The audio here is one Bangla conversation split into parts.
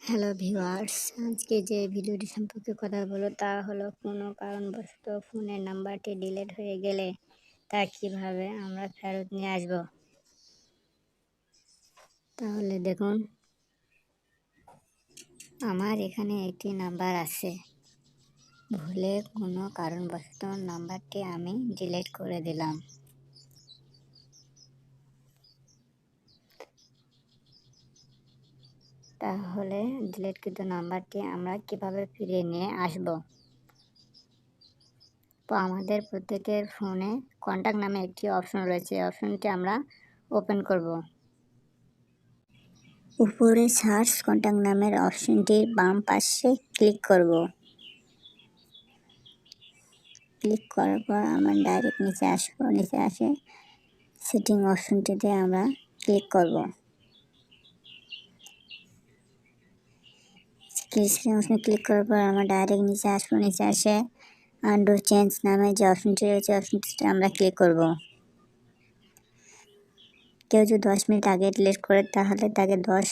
হ্যালো ভিউয়ার্স, আজকে যে ভিডিওটি সম্পর্কে কথা বলবো তা হলো কোনো কারণবশত ফোনের নাম্বারটি ডিলিট হয়ে গেলে তা কিভাবে আমরা ফেরত নিয়ে আসব। তাহলে দেখুন, আমার এখানে একটি নাম্বার আছে, ভুলে কোনো কারণবশত নাম্বারটি আমি ডিলিট করে দিলাম। তাহলে ডিলিট কৃত নাম্বারটি আমরা কিভাবে ফিরিয়ে নিয়ে আসব। তো আমাদের প্রত্যেকের ফোনে কন্ট্যাক্ট নামে একটি অপশন রয়েছে, অপশনটি আমরা ওপেন করব। উপরে সার্চ কন্ট্যাক্ট নামের অপশনটির বাম পাশে ক্লিক করব। ক্লিক করার পর আমরা ডাইরেক্ট নিচে আসবো। নিচে আসে সেটিং অপশনটিতে আমরা ক্লিক করব। সেটিং অপশনে ক্লিক করার পর আমরা ডাইরেক্ট নিচে আসবো। নিচে আসে আন্ডু চেঞ্জ নামে যে অপশনটি রয়েছে অপশনটিতে আমরা ক্লিক করব। কেউ যদি 10 মিনিট আগে ডিলিট করে তাহলে তাকে 10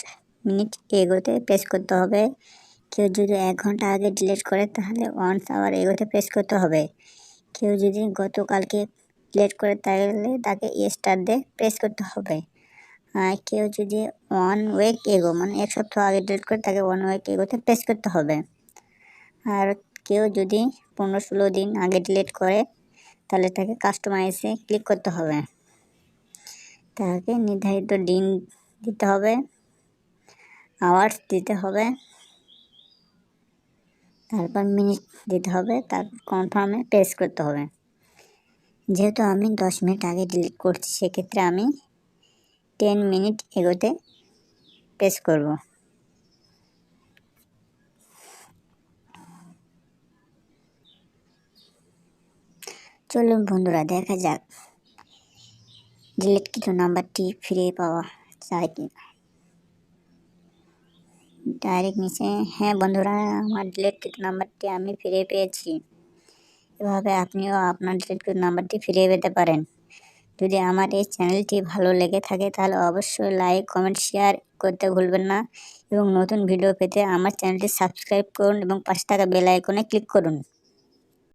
মিনিট এগোতে প্রেস করতে হবে। কেউ যদি 1 ঘন্টা আগে ডিলিট করে তাহলে 1 আওয়ার এগোতে প্রেস করতে হবে। কেউ যদি গতকালকে ডিলিট করে তাহলে তাকে স্টার দিয়ে প্রেস করতে হবে। আর কেউ যদি 1 উইক এগো মানে 1 সপ্তাহ আগে ডিলিট করে তাকে 1 উইক এগোতে প্রেস করতে হবে। আর কেউ যদি 15-16 দিন আগে ডিলিট করে তাহলে তাকে কাস্টমাইজে ক্লিক করতে হবে। তাকে নির্ধারিত দিন দিতে হবে, আওয়ার্স দিতে হবে, তারপর মিনিট দিতে হবে, তারপর কনফার্মে প্রেস করতে হবে। যেহেতু আমি 10 মিনিট আগে ডিলিট করছি সেক্ষেত্রে আমি 10 মিনিট এগোতে প্রেস করব। চলুন বন্ধুরা, দেখা যাক ডিলিট কৃত নাম্বারটি ফিরে পাওয়া যায় কিনা। ডাইরেক্ট নিচে, হ্যাঁ বন্ধুরা, আমার ডিলিট কৃত নাম্বারটি আমি ফিরে পেয়েছি। এভাবে আপনিও আপনার ডিলিট কৃত নাম্বারটি ফিরিয়ে পেতে পারেন। যদি আমার এই চ্যানেলটি ভালো লেগে থাকে তাহলে অবশ্যই লাইক, কমেন্ট, শেয়ার করতে ভুলবেন না এবং নতুন ভিডিও পেতে আমার চ্যানেলটি সাবস্ক্রাইব করুন এবং পাশে থাকা বেল আইকনে ক্লিক করুন।